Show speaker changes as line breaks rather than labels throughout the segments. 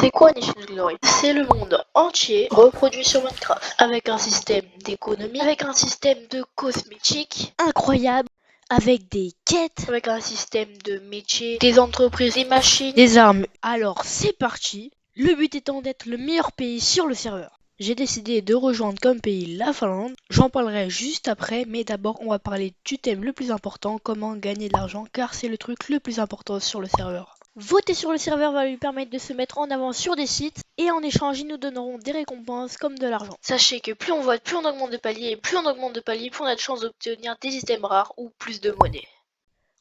C'est quoi Nation Glory? C'est le monde entier reproduit sur Minecraft, avec un système d'économie, avec un système de cosmétiques
incroyable, avec des quêtes,
avec un système de métiers, des entreprises, des machines,
des armes. Alors c'est parti, le but étant d'être le meilleur pays sur le serveur. J'ai décidé de rejoindre comme pays la Finlande, j'en parlerai juste après, mais d'abord on va parler du thème le plus important, comment gagner de l'argent, car c'est le truc le plus important sur le serveur. Voter sur le serveur va lui permettre de se mettre en avant sur des sites, et en échange ils nous donneront des récompenses comme de l'argent.
Sachez que plus on vote, plus on augmente de palier, et plus on augmente de palier, plus on a de chances d'obtenir des items rares ou plus de monnaie.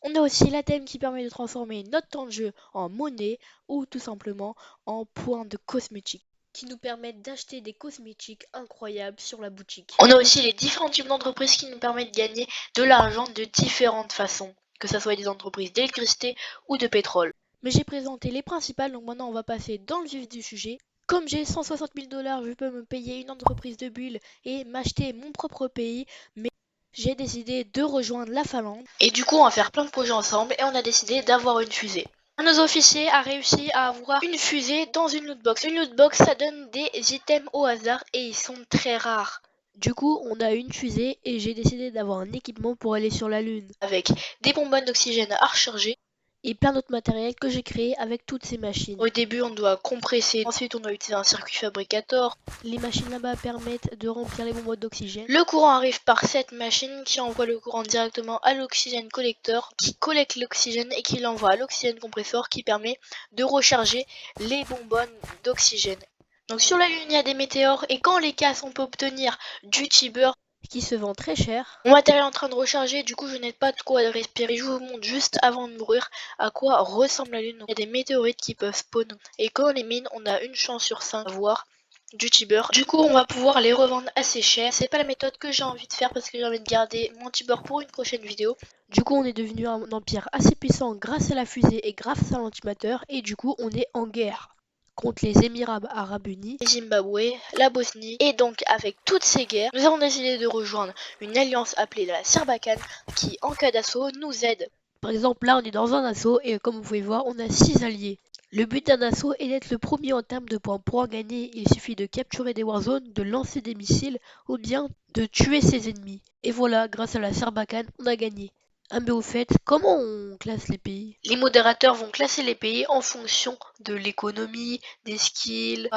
On a aussi la thème qui permet de transformer notre temps de jeu en monnaie ou tout simplement en points de cosmétiques qui nous permettent d'acheter des cosmétiques incroyables sur la boutique.
On a aussi les différents types d'entreprises qui nous permettent de gagner de l'argent de différentes façons, que ce soit des entreprises d'électricité ou de pétrole.
Mais j'ai présenté les principales, donc maintenant on va passer dans le vif du sujet. Comme j'ai 160 000 $, je peux me payer une entreprise de bulles et m'acheter mon propre pays, mais j'ai décidé de rejoindre la Finlande.
Et du coup, on va faire plein de projets ensemble et on a décidé d'avoir une fusée. Un de nos officiers a réussi à avoir une fusée dans une lootbox. Une lootbox, ça donne des items au hasard et ils sont très rares.
Du coup, on a une fusée et j'ai décidé d'avoir un équipement pour aller sur la Lune.
Avec des bonbonnes d'oxygène à recharger.
Et plein d'autres matériels que j'ai créés avec toutes ces machines.
Au début, on doit compresser. Ensuite, on doit utiliser un circuit fabricator.
Les machines là-bas permettent de remplir les bonbonnes d'oxygène.
Le courant arrive par cette machine qui envoie le courant directement à l'oxygène collecteur, qui collecte l'oxygène et qui l'envoie à l'oxygène compresseur qui permet de recharger les bonbonnes d'oxygène. Donc sur la Lune, il y a des météores et quand on les casse, on peut obtenir du Tibur
Qui se vend très cher.
Mon matériel est en train de recharger, du coup je n'ai pas de quoi respirer. Je vous montre juste avant de mourir à quoi ressemble la Lune. Donc, il y a des météorites qui peuvent spawn. Et quand on les mine, on a une chance sur 5 d'avoir du Tibur. Du coup on va pouvoir les revendre assez cher. C'est pas la méthode que j'ai envie de faire parce que j'ai envie de garder mon Tibur pour une prochaine vidéo.
Du coup, on est devenu un empire assez puissant grâce à la fusée et grâce à l'antimateur. Et du coup, on est en guerre contre les Émirats Arabes Unis,
Le Zimbabwe, la Bosnie. Et donc avec toutes ces guerres, nous avons décidé de rejoindre une alliance appelée la Sarbacane qui en cas d'assaut nous aide.
Par exemple, là, on est dans un assaut et comme vous pouvez voir, on a 6 alliés. Le but d'un assaut est d'être le premier en termes de points. Pour en gagner, il suffit de capturer des warzones, de lancer des missiles ou bien de tuer ses ennemis. Et voilà, grâce à la Sarbacane, on a gagné. Ah mais au fait, comment on classe les pays?
Les modérateurs vont classer les pays en fonction de l'économie, des skills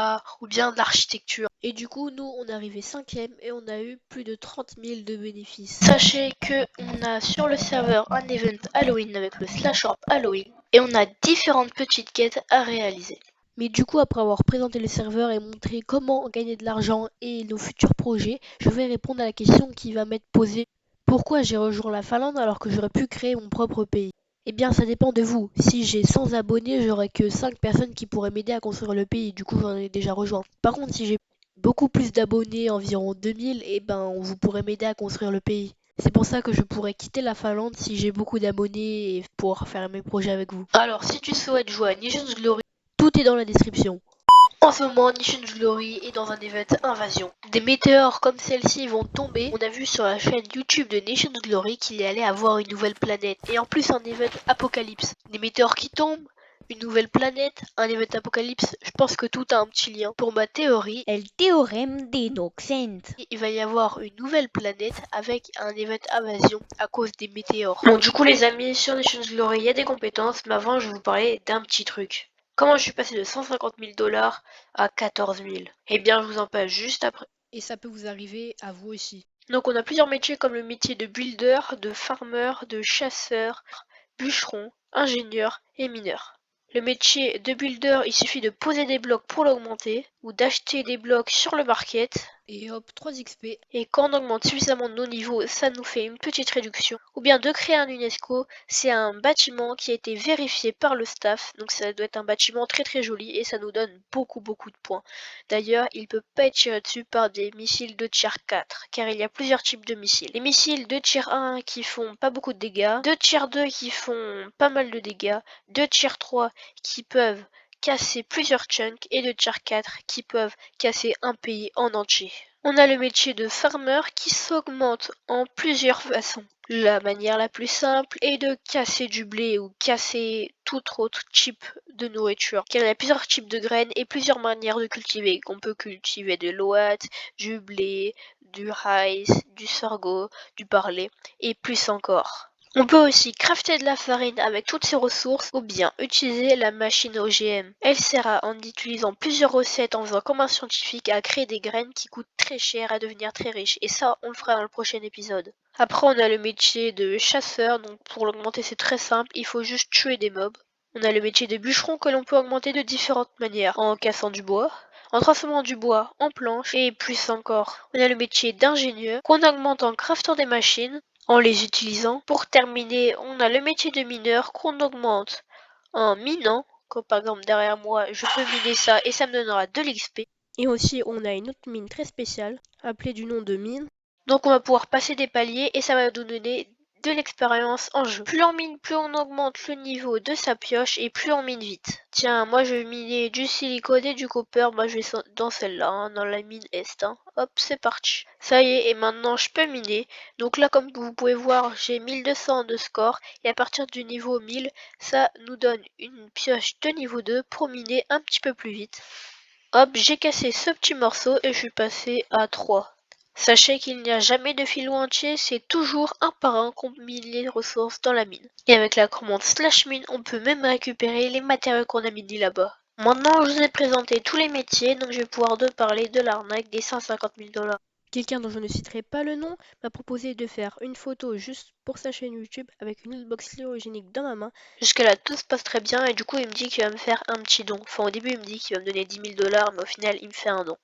ou bien de l'architecture.
Et du coup, nous, on est arrivé 5ème et on a eu plus de 30 000 de bénéfices.
Sachez que on a sur le serveur un event Halloween avec le Slash Orb Halloween et on a différentes petites quêtes à réaliser.
Mais du coup, après avoir présenté le serveur et montré comment gagner de l'argent et nos futurs projets, je vais répondre à la question qui va m'être posée. Pourquoi j'ai rejoint la Finlande alors que j'aurais pu créer mon propre pays? Eh bien, ça dépend de vous. Si j'ai 100 abonnés, j'aurais que 5 personnes qui pourraient m'aider à construire le pays. Du coup, j'en ai déjà rejoint. Par contre, si j'ai beaucoup plus d'abonnés, environ 2000, eh ben, vous pourrez m'aider à construire le pays. C'est pour ça que je pourrais quitter la Finlande si j'ai beaucoup d'abonnés et pouvoir faire mes projets avec vous.
Alors si tu souhaites jouer à Nations Glory,
Tout est dans la description.
en ce moment Nations Glory est dans un event invasion. Des météores comme celle-ci vont tomber. On a vu sur la chaîne YouTube de Nations Glory qu'il y allait avoir une nouvelle planète et en plus un event apocalypse. Des météores qui tombent, une nouvelle planète, un event apocalypse, je pense que tout a un petit lien. Pour ma théorie,
El théorème d'Inoxent.
il va y avoir une nouvelle planète avec un event invasion à cause des météores. Bon, du coup les amis, sur Nations Glory, il y a des compétences, mais avant je vais vous parler d'un petit truc. Comment je suis passé de 150 000 $ à 14 000? Eh bien, je vous en parle juste après.
Et ça peut vous arriver à vous aussi.
Donc, on a plusieurs métiers comme le métier de builder, de farmer, de chasseur, bûcheron, ingénieur et mineur. Le métier de builder, il suffit de poser des blocs pour l'augmenter ou d'acheter des blocs sur le market.
Et hop, 3 XP.
Et quand on augmente suffisamment de nos niveaux, ça nous fait une petite réduction. Ou bien de créer un UNESCO, c'est un bâtiment qui a été vérifié par le staff. Donc ça doit être un bâtiment très très joli et ça nous donne beaucoup de points. D'ailleurs, il peut pas être tiré dessus par des missiles de tier 4, car il y a plusieurs types de missiles. Les missiles de tier 1 qui font pas beaucoup de dégâts, de tier 2 qui font pas mal de dégâts, de tier 3 qui peuvent casser plusieurs chunks et de tier 4 qui peuvent casser un pays en entier. On a le métier de farmer qui s'augmente en plusieurs façons. La manière la plus simple est de casser du blé ou casser tout autre type de nourriture. Car il y a plusieurs types de graines et plusieurs manières de cultiver. On peut cultiver de l'ouate, du blé, du rice, du sorgho, du barley et plus encore. On peut aussi crafter de la farine avec toutes ces ressources ou bien utiliser la machine OGM. Elle sert en utilisant plusieurs recettes en faisant comme un scientifique à créer des graines qui coûtent très cher à devenir très riches. Et ça, on le fera dans le prochain épisode. Après, on a le métier de chasseur, donc pour l'augmenter c'est très simple, il faut juste tuer des mobs. On a le métier de bûcheron que l'on peut augmenter de différentes manières, en cassant du bois, en transformant du bois en planches et plus encore. On a le métier d'ingénieur qu'on augmente en craftant des machines, en les utilisant. Pour terminer, on a le métier de mineur qu'on augmente en minant, comme par exemple derrière moi, je peux miner ça et ça me donnera de l'XP.
Et aussi, on a une autre mine très spéciale, appelée du nom de mine.
Donc on va pouvoir passer des paliers et ça va nous donner de l'expérience en jeu. Plus on mine, plus on augmente le niveau de sa pioche et plus on mine vite. Tiens, moi je vais miner du silicone et du copper, moi je vais dans celle-là, hein, dans la mine Est. Hein. Hop, c'est parti. Ça y est, et maintenant je peux miner. Donc là, comme vous pouvez voir, j'ai 1200 de score et à partir du niveau 1000, ça nous donne une pioche de niveau 2 pour miner un petit peu plus vite. Hop, j'ai cassé ce petit morceau et je suis passé à 3. Sachez qu'il n'y a jamais de filou entier, c'est toujours un par un qu'on mine les ressources dans la mine. Et avec la commande /mine, on peut même récupérer les matériaux qu'on a minés là-bas. Maintenant, je vous ai présenté tous les métiers, donc je vais pouvoir parler de l'arnaque des 150 000 $.
Quelqu'un dont je ne citerai pas le nom m'a proposé de faire une photo juste pour sa chaîne YouTube avec une lootbox cryogénique dans ma main.
Jusque-là, tout se passe très bien et du coup, il me dit qu'il va me faire un petit don. Enfin, au début, il me dit qu'il va me donner 10 000 $, mais au final, il me fait un don.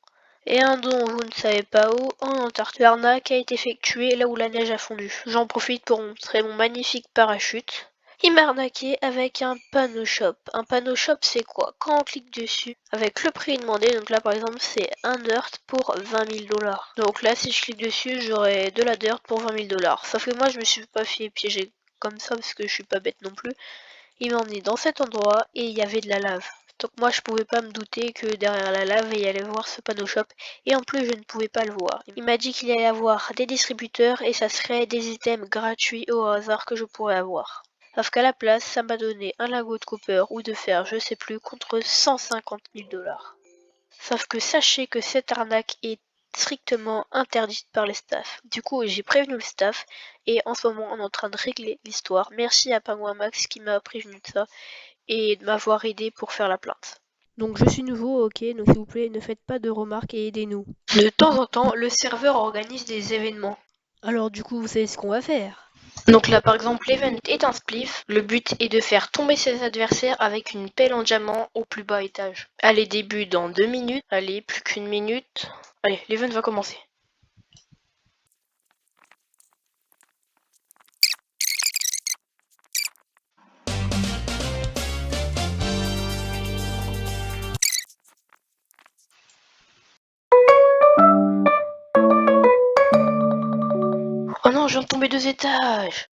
Et un don, vous ne savez pas où, en Antarctique. L'arnaque a été effectuée là où la neige a fondu. J'en profite pour montrer mon magnifique parachute. Il m'a arnaqué avec un panneau shop. Un panneau shop, c'est quoi? Quand on clique dessus, avec le prix demandé, donc là par exemple c'est un dirt pour 20 000 $. Donc là, si je clique dessus, j'aurai de la dirt pour 20 000 $. Sauf que moi, je me suis pas fait piéger comme ça parce que je suis pas bête non plus. Il m'a emmené dans cet endroit et il y avait de la lave. Donc moi je pouvais pas me douter que derrière la lave il allait voir ce panneau shop et en plus je ne pouvais pas le voir. Il m'a dit qu'il allait avoir des distributeurs et ça serait des items gratuits au hasard que je pourrais avoir. Sauf qu'à la place ça m'a donné un lingot de copper ou de fer, je sais plus, contre 150 000 $. Sauf que sachez que cette arnaque est strictement interdite par les staffs. Du coup, j'ai prévenu le staff et en ce moment, on est en train de régler l'histoire. Merci à Pingouin Max qui m'a prévenu de ça et de m'avoir aidé pour faire la plainte.
Donc je suis nouveau, ok, donc s'il vous plaît, ne faites pas de remarques et aidez-nous.
De temps en temps, le serveur organise des événements.
Alors du coup, vous savez ce qu'on va faire.
Donc là, par exemple, l'event est un spliff. Le but est de faire tomber ses adversaires avec une pelle en diamant au plus bas étage. Allez, début dans 2 minutes. Allez, plus qu'une minute. Allez, l'event va commencer. Oh non, je viens de tomber 2 étages.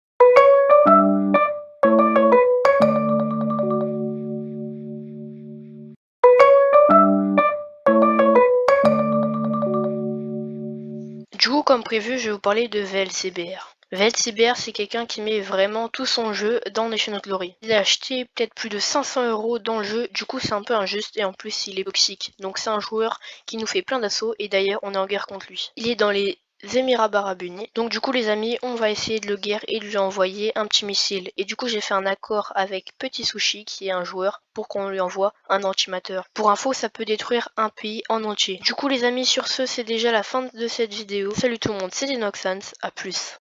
Du coup, comme prévu, je vais vous parler de VLCBR. VLCBR, c'est quelqu'un qui met vraiment tout son jeu dans Nation of Glory. Il a acheté peut-être plus de 500 € dans le jeu, du coup c'est un peu injuste et en plus il est toxique. Donc c'est un joueur qui nous fait plein d'assauts et d'ailleurs on est en guerre contre lui. Il est dans les Émirats Arabes Unis. Donc du coup les amis, on va essayer de le guerre et de lui envoyer un petit missile. Et du coup j'ai fait un accord avec Petit Sushi qui est un joueur pour qu'on lui envoie un antimateur. Pour info, ça peut détruire un pays en entier. Du coup les amis, sur ce c'est déjà la fin de cette vidéo. Salut tout le monde, c'était Noxans, à plus.